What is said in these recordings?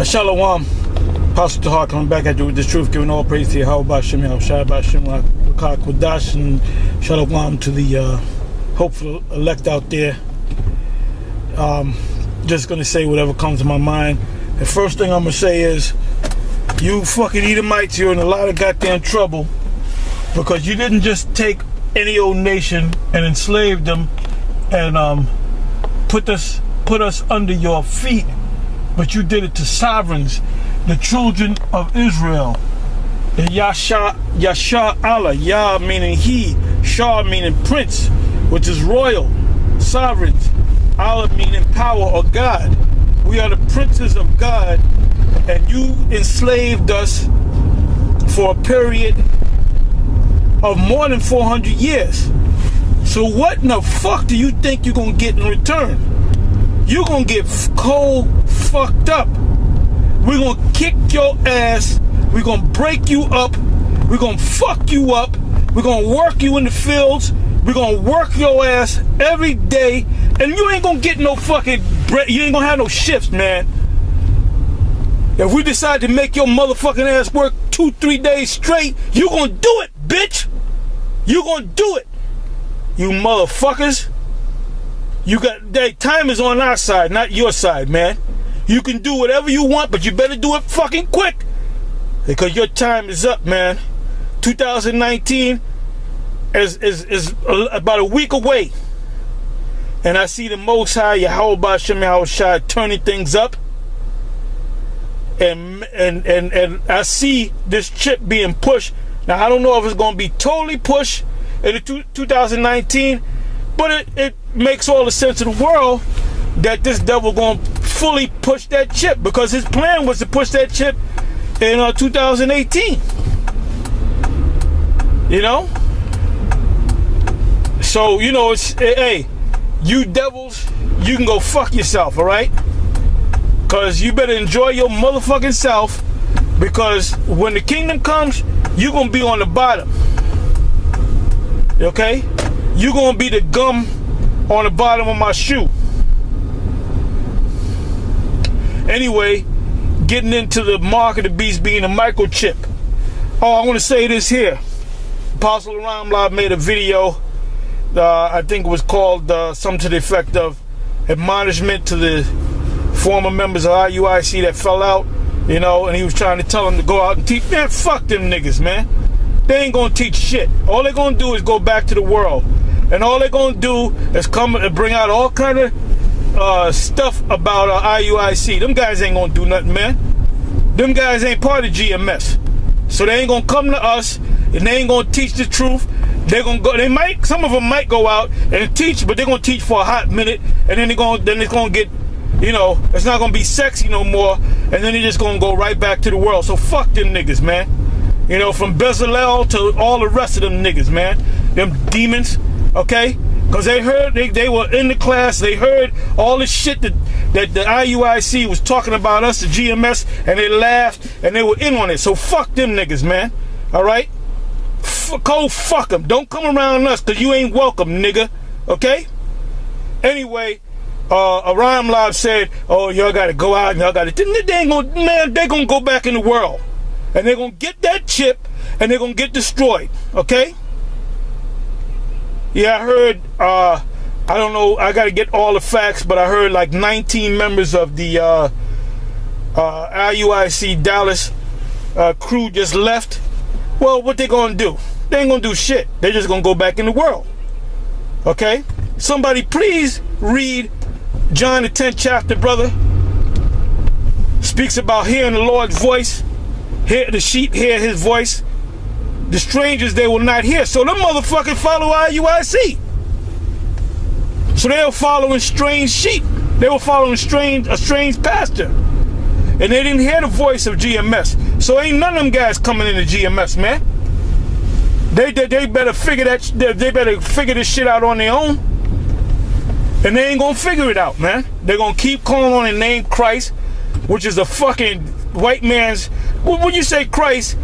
Shalom, Pastor Tahar coming back at you with the truth, giving all praise to Yahweh Shem Yahushua B'Shem Rakah Kodash, and Shalom to the hopeful elect out there. Just gonna say whatever comes to my mind. The first thing I'm gonna say is, you fucking Edomites, you're in a lot of goddamn trouble because you didn't just take any old nation and enslave them and put us under your feet, but you did it to sovereigns, the children of Israel. And Yasha Allah, Yah meaning he, Shah meaning prince, which is royal, sovereigns, Allah meaning power or God. We are the princes of God, and you enslaved us for a period of more than 400 years. So what in the fuck do you think you're gonna get in return? You're gonna get cold fucked up. We're gonna kick your ass. We're gonna break you up. We're gonna fuck you up. We're gonna work you in the fields. We're gonna work your ass every day, and you ain't gonna get no fucking break. You ain't gonna have no shifts, man. If we decide to make your motherfucking ass work 2-3 days straight, you gonna do it, bitch. You gonna do it, you motherfuckers. You got that time is on our side, not your side, man. You can do whatever you want, but you better do it fucking quick, because your time is up, man. 2019 is about a week away, and I see the Most High Yahweh B'Shem Yahushua turning things up, and I see this chip being pushed. Now I don't know if it's going to be totally pushed in 2019, but it makes all the sense in the world that this devil going to fully push that chip, because his plan was to push that chip in 2018. You know? So, you know, it's, hey, you devils, you can go fuck yourself, all right? Because you better enjoy your motherfucking self, because when the kingdom comes, you're going to be on the bottom. Okay? You're going to be the gum on the bottom of my shoe. Anyway, getting into the mark of the beast being a microchip. Oh, I want to say this here. Apostle Ramlab made a video, I think it was called something to the effect of admonishment to the former members of IUIC that fell out, you know, and he was trying to tell them to go out and teach. Man, fuck them niggas, man. They ain't gonna teach shit. All they're gonna do is go back to the world, and all they're gonna do is come and bring out all kind of stuff about IUIC. Them guys ain't gonna do nothing, man. Them guys ain't part of GMS, so they ain't gonna come to us, and they ain't gonna teach the truth. They're gonna go. They might. Some of them might go out and teach, but they're gonna teach for a hot minute, and then it's gonna get, you know, it's not gonna be sexy no more, and then they're just gonna go right back to the world. So fuck them niggas, man. You know, from Bezalel to all the rest of them niggas, man. Them demons, okay? Because they heard, they were in the class, they heard all the shit that the IUIC was talking about us, the GMS, and they laughed, and they were in on it. So fuck them niggas, man. All right? Go fuck them. Don't come around us, because you ain't welcome, nigga. Okay? Anyway, Aram Lab said, oh, y'all got to go out, and y'all got to, they ain't gonna, man, they going to go back in the world. And they're going to get that chip, and they're going to get destroyed, okay? Yeah, I heard, I don't know, I got to get all the facts, but I heard like 19 members of the IUIC Dallas crew just left. Well, what they going to do? They ain't going to do shit. They're just going to go back in the world, okay? Somebody please read John the 10th chapter, brother. Speaks about hearing the Lord's voice. The sheep hear his voice. The strangers they will not hear. So them motherfuckers follow IUIC. So they were following strange sheep. They were following a strange pastor. And they didn't hear the voice of GMS. So ain't none of them guys coming into GMS, man. They better figure this shit out on their own. And they ain't gonna figure it out, man. They're gonna keep calling on the name Christ, which is a fucking white man's. When you say Christ,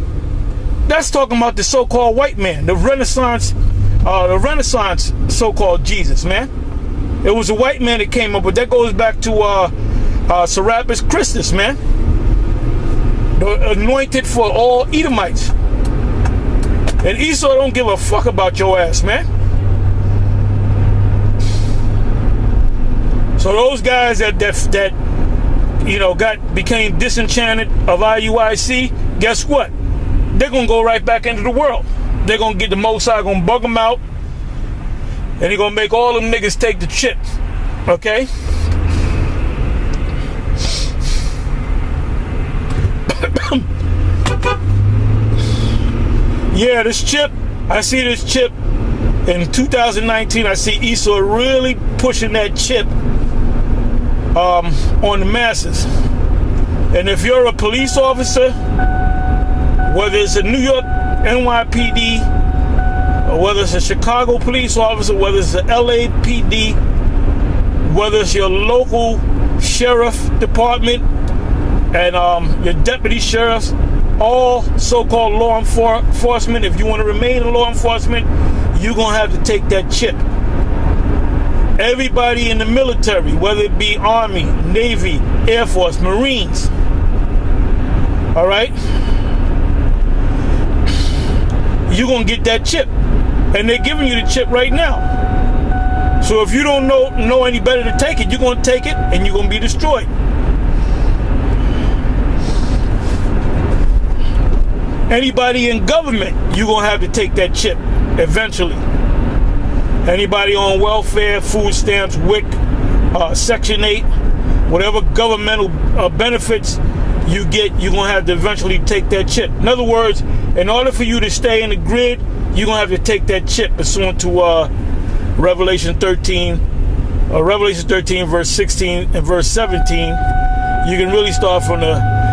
that's talking about the so-called white man, the Renaissance so-called Jesus, man. It was a white man that came up with that. Goes back to Serapis Christus, man. the anointed for all Edomites. And Esau don't give a fuck about your ass, man. So those guys that you know became disenchanted of IUIC, guess what? They're gonna go right back into the world. They're gonna get the Most High, gonna bug them out, and they're gonna make all them niggas take the chip. Okay? Yeah, this chip, I see this chip in 2019. I see Esau really pushing that chip on the masses. And if you're a police officer, whether it's a New York NYPD, or whether it's a Chicago police officer, whether it's a LAPD, whether it's your local sheriff department and your deputy sheriffs, all so-called law enforcement, if you want to remain in law enforcement, you're going to have to take that chip. Everybody in the military, whether it be Army, Navy, Air Force, Marines, all right, you're going to get that chip. And they're giving you the chip right now. So if you don't know any better to take it, you're going to take it and you're going to be destroyed. Anybody in government, you're going to have to take that chip eventually. Anybody on welfare, food stamps, WIC, Section 8, whatever governmental benefits you get, you're going to have to eventually take that chip. In other words, in order for you to stay in the grid, you're going to have to take that chip pursuant to Revelation 13 verse 16 and verse 17. You can really start from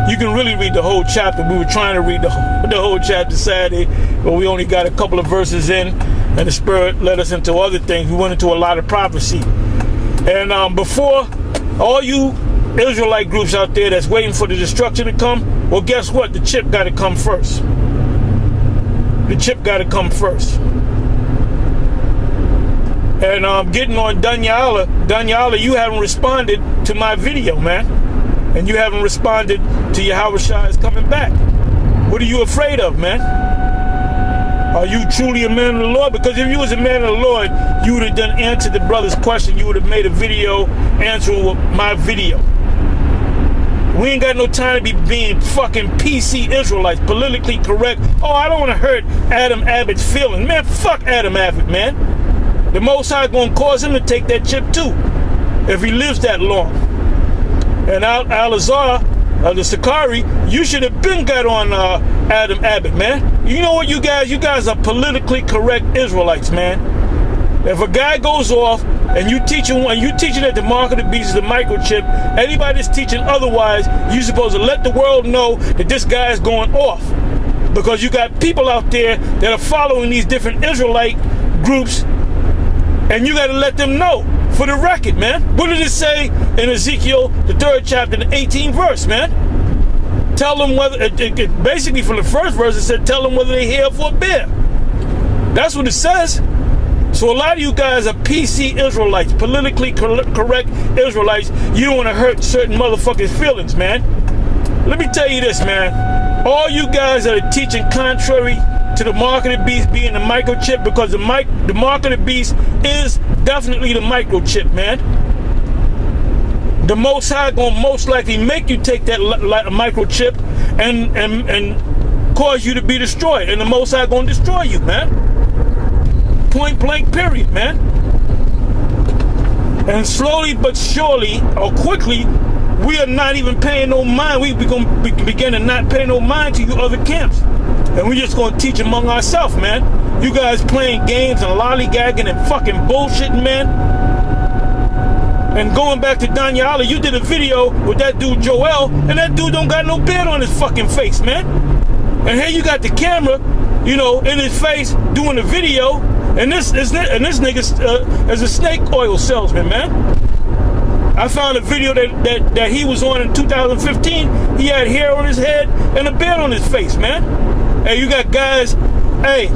you can really read the whole chapter. We were trying to read the whole chapter Saturday, but we only got a couple of verses in, and the Spirit led us into other things. We went into a lot of prophecy. And before, all you Israelite groups out there that's waiting for the destruction to come, well, guess what? The chip got to come first. The chip got to come first. And getting on Danyala, you haven't responded to my video, man. And you haven't responded to Yahushua is coming back. What are you afraid of, man? Are you truly a man of the Lord? Because if you was a man of the Lord, you would have done answer the brother's question. You would have made a video answering my video. We ain't got no time to be being fucking PC Israelites, politically correct. Oh, I don't want to hurt Adam Abbott's feelings. Man, fuck Adam Abbott, man. The Most High gonna cause him to take that chip too, if he lives that long. And Al-Azhar, the Sakari, you should have been got on Adam Abbott, man. You know what, you guys are politically correct Israelites, man. If a guy goes off and you teaching that the mark of the beast is the microchip, anybody that's teaching otherwise, you're supposed to let the world know that this guy is going off. Because you got people out there that are following these different Israelite groups, and you got to let them know for the record, man. What did it say in Ezekiel, the 3rd chapter, the 18th verse, man? Tell them whether, basically from the first verse, it said, tell them whether they're here for a bear. That's what it says. So a lot of you guys are PC Israelites, politically correct Israelites. You don't want to hurt certain motherfuckers' feelings, man. Let me tell you this, man. All you guys that are teaching contrary to the mark of the beast being the microchip, because the mark of the beast is definitely the microchip, man. The Most High gonna most likely make you take that microchip and cause you to be destroyed, and the Most High gonna destroy you, man. Point blank, period, man. And slowly but surely, or quickly, we are not even paying no mind. We gonna begin to not pay no mind to you other camps. And we just gonna teach among ourselves, man. You guys playing games and lollygagging and fucking bullshitting, man. And going back to Danyala, you did a video with that dude Joel, and that dude don't got no beard on his fucking face, man. And here you got the camera, you know, in his face doing the video, and this nigga is a snake oil salesman, man. I found a video that he was on in 2015. He had hair on his head and a beard on his face, man. Hey, you got guys, hey,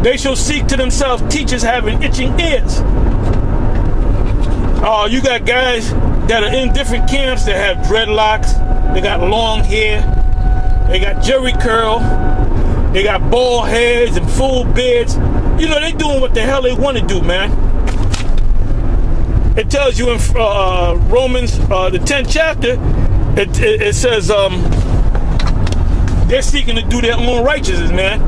they shall seek to themselves teachers having itching ears. Oh, you got guys that are in different camps that have dreadlocks, they got long hair, They got jerry curl. They got bald heads and full beards. You know, they doing what the hell they want to do, man. It tells you in Romans, the 10th chapter, it says they're seeking to do their own righteousness, man.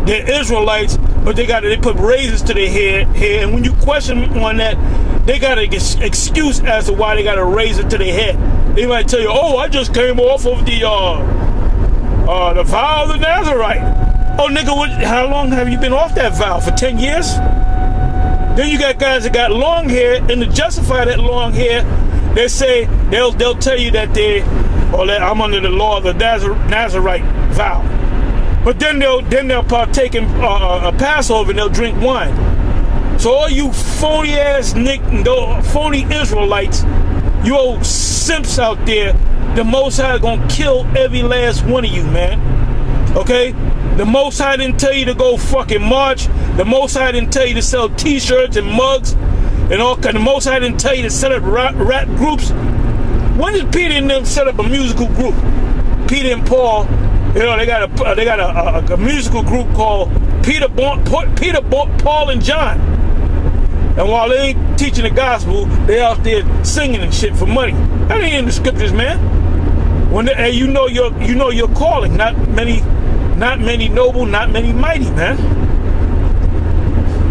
They're Israelites, but they put razors to their hair, and when you question them on that, they got an excuse as to why they got a razor to their head. They might tell you, "Oh, I just came off of the vow of the Nazarite." Oh, nigga, how long have you been off that vow? For 10 years? Then you got guys that got long hair, and to justify that long hair, they say they'll tell you that I'm under the law of the Nazarite vow. But then they'll partake in a Passover and they'll drink wine. So all you phony ass phony Israelites, you old simps out there, the Most High gonna kill every last one of you, man. Okay? The Most High didn't tell you to go fucking march. The Most High didn't tell you to sell t-shirts and mugs and all kind. The Most High didn't tell you to set up rap groups. When did Peter and them set up a musical group? Peter and Paul, you know, they got a musical group called Peter, Paul, and John. And while they ain't teaching the gospel, they out there singing and shit for money. That ain't in the scriptures, man. Hey, you know your calling. Not many noble, not many mighty, man.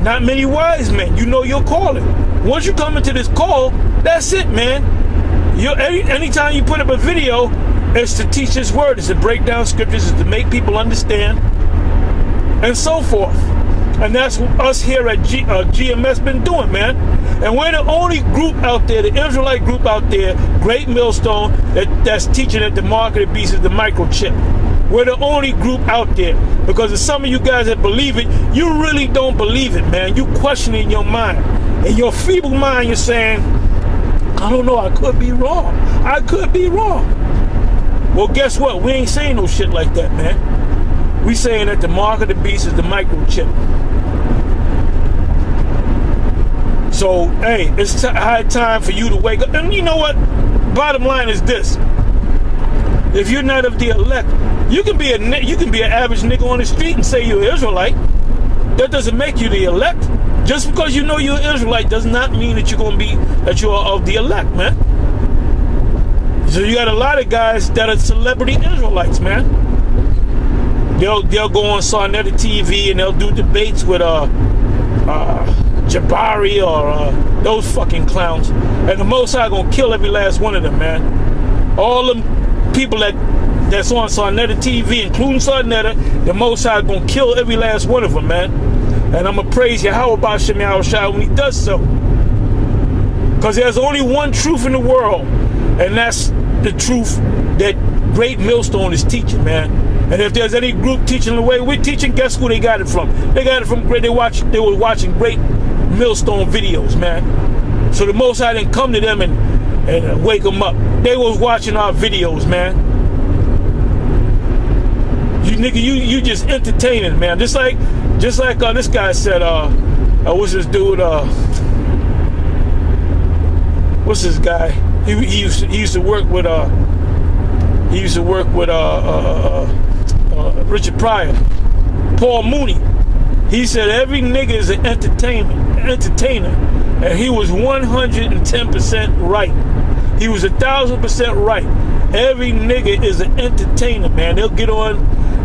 Not many wise men. You know your calling. Once you come into this call, that's it, man. Anytime you put up a video, it's to teach this word, it's to break down scriptures, it's to make people understand, and so forth. And that's what us here at GMS been doing, man. And we're the only group out there, the Israelite group out there, Great Millstone, that's teaching that the mark of the beast is the microchip. We're the only group out there. Because of some of you guys that believe it, you really don't believe it, man. You question it in your mind. In your feeble mind, you're saying, I don't know, I could be wrong. I could be wrong. Well, guess what? We ain't saying no shit like that, man. We saying that the mark of the beast is the microchip. So, hey, it's high time for you to wake up. And you know what? Bottom line is this. If you're not of the elect, you can be an average nigga on the street and say you're an Israelite. That doesn't make you the elect. Just because you know you're an Israelite does not mean that you are of the elect, man. So you got a lot of guys that are celebrity Israelites, man. They'll go on Sarnetta TV and they'll do debates with Jabari or those fucking clowns, and the Most High gonna kill every last one of them, man. All them people that's on Sarnetta TV, including Sarnetta, the Most High gonna kill every last one of them, man. And I'm gonna praise Yahweh B'Shem Yahushua when he does so, because there's only one truth in the world, and that's the truth that Great Millstone is teaching, man. And if there's any group teaching the way we're teaching, guess who they got it from? They got it from Great. They were watching Great Millstone videos, man. So the Most High didn't come to them and wake them up. They was watching our videos, man. You nigga, you just entertaining, man. Just like this guy said. What's this dude? What's this guy? He used to work with Richard Pryor, Paul Mooney. He said every nigga is an entertainer, and he was 110% right. He was 1,000% right. Every nigga is an entertainer, man. They'll get on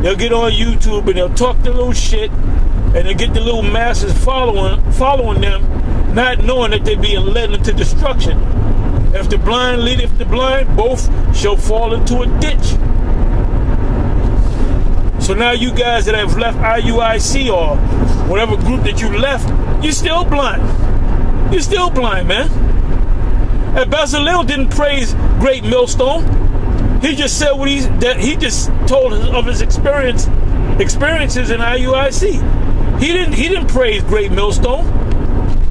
YouTube and they'll talk their little shit, and they get the little masses following them, not knowing that they're being led into destruction. If the blind leadeth the blind, both shall fall into a ditch. So now you guys that have left IUIC or whatever group that you left, you're still blind. You're still blind, man. And Bezalel didn't praise Great Millstone. He just said he just told of his experiences in IUIC. He didn't praise Great Millstone.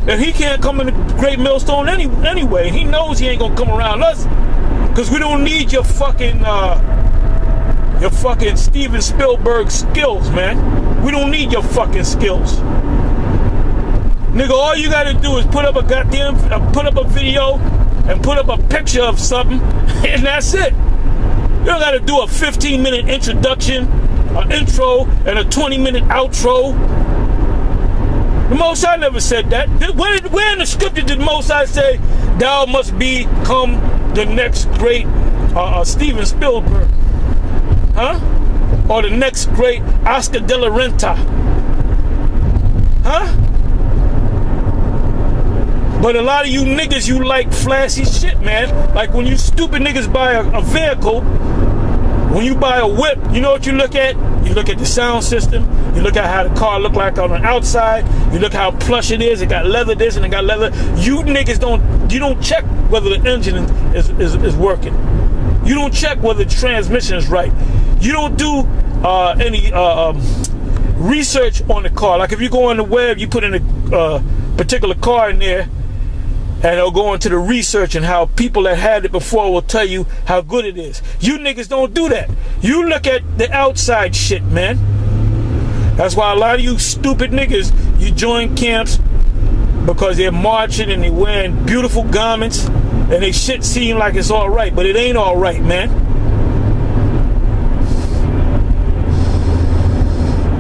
And he can't come into Great Millstone anyway. He knows he ain't gonna come around us, because we don't need your fucking Steven Spielberg skills, man. We don't need your fucking skills. Nigga, all you gotta do is put up a video and put up a picture of something, and that's it. You don't gotta do a 15-minute introduction, an intro, and a 20-minute outro. The Most High never said that. Where in the scripture did the Most High say, thou must become the next great Steven Spielberg? Huh? Or the next great Oscar de la Renta? Huh? But a lot of you niggas, you like flashy shit, man. Like when you stupid niggas buy a vehicle, when you buy a whip, you know what you look at? You look at the sound system. You look at how the car look like on the outside. You look how plush it is. It got leather this and it got leather. You niggas don't check whether the engine is working. You don't check whether the transmission is right. You don't do any research on the car. Like if you go on the web, you put in a particular car in there, and they'll go into the research and how people that had it before will tell you how good it is. You niggas don't do that. You look at the outside shit, man. That's why a lot of you stupid niggas, you join camps because they're marching and they're wearing beautiful garments and they shit seem like it's all right, but it ain't all right, man.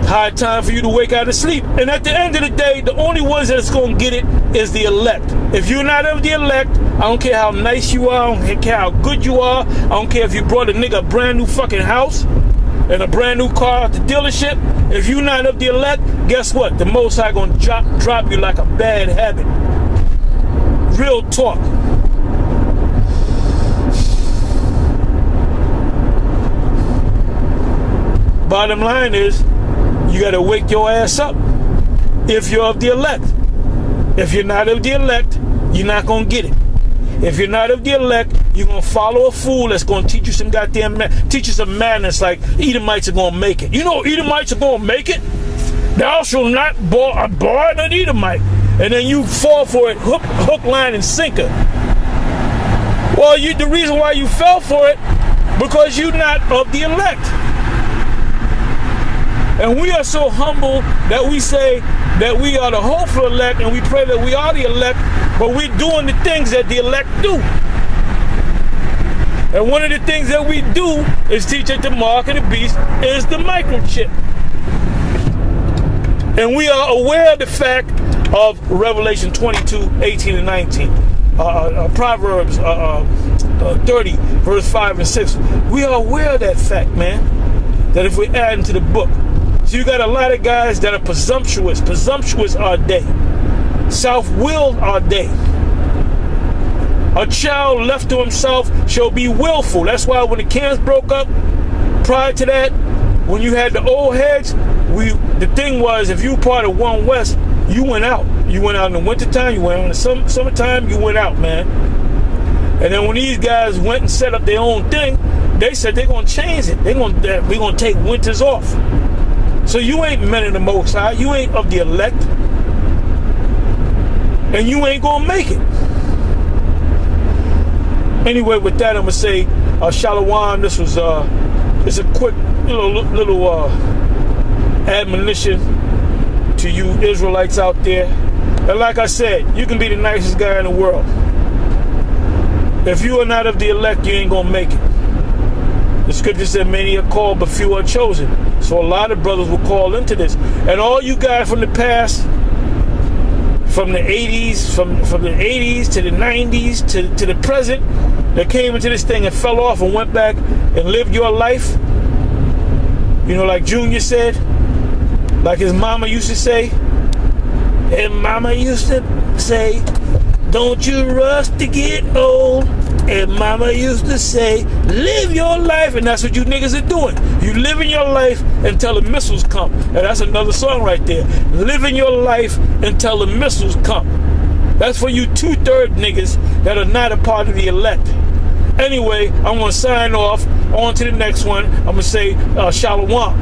High time for you to wake out of sleep. And at the end of the day, the only ones that's going to get it is the elect. If you're not of the elect, I don't care how nice you are, I don't care how good you are, I don't care if you brought a nigga a brand new fucking house and a brand new car at the dealership. If you're not of the elect, guess what? The Most High going to drop you like a bad habit. Real talk. Bottom line is, you got to wake your ass up if you're of the elect. If you're not of the elect, you're not going to get it. If you're not of the elect, you're going to follow a fool that's going to teach you some teach you some madness like Edomites are going to make it. You know Edomites are going to make it? Thou shalt not abhor an Edomite. And then you fall for it, hook, line, and sinker. Well, the reason why you fell for it, because you're not of the elect. And we are so humble that we say that we are the hopeful elect and we pray that we are the elect, but we're doing the things that the elect do. And one of the things that we do is teach at the mark of the beast is the microchip. And we are aware of the fact of Revelation 22, 18 and 19. Proverbs 30, verse 5 and 6. We are aware of that fact, man, that if we add into the book. So you got a lot of guys that are presumptuous. Presumptuous are they. Self-willed are they. A child left to himself shall be willful. That's why when the camps broke up, prior to that, when you had the old heads, the thing was, if you were part of One West, you went out. You went out in the wintertime, you went out in the summertime, you went out, man. And then when these guys went and set up their own thing, they said they're going to change it. We're going to take winters off. So you ain't men of the Most High. You ain't of the elect. And you ain't going to make it. Anyway, with that, I'm going to say, Shalom. This was it's a quick little admonition to you Israelites out there. And like I said, you can be the nicest guy in the world. If you are not of the elect, you ain't going to make it. The scripture said many are called, but few are chosen. So a lot of brothers will call into this. And all you guys from the past, from the 80s, from the 80s to the 90s to the present, that came into this thing and fell off and went back and lived your life. You know, like Junior said, like his mama used to say, and mama used to say, don't you rush to get old. And mama used to say, live your life. And that's what you niggas are doing. You living your life until the missiles come. And that's another song right there. Living your life until the missiles come. That's for you 2/3 niggas that are not a part of the elect. Anyway, I'm going to sign off. On to the next one. I'm going to say, Shalom.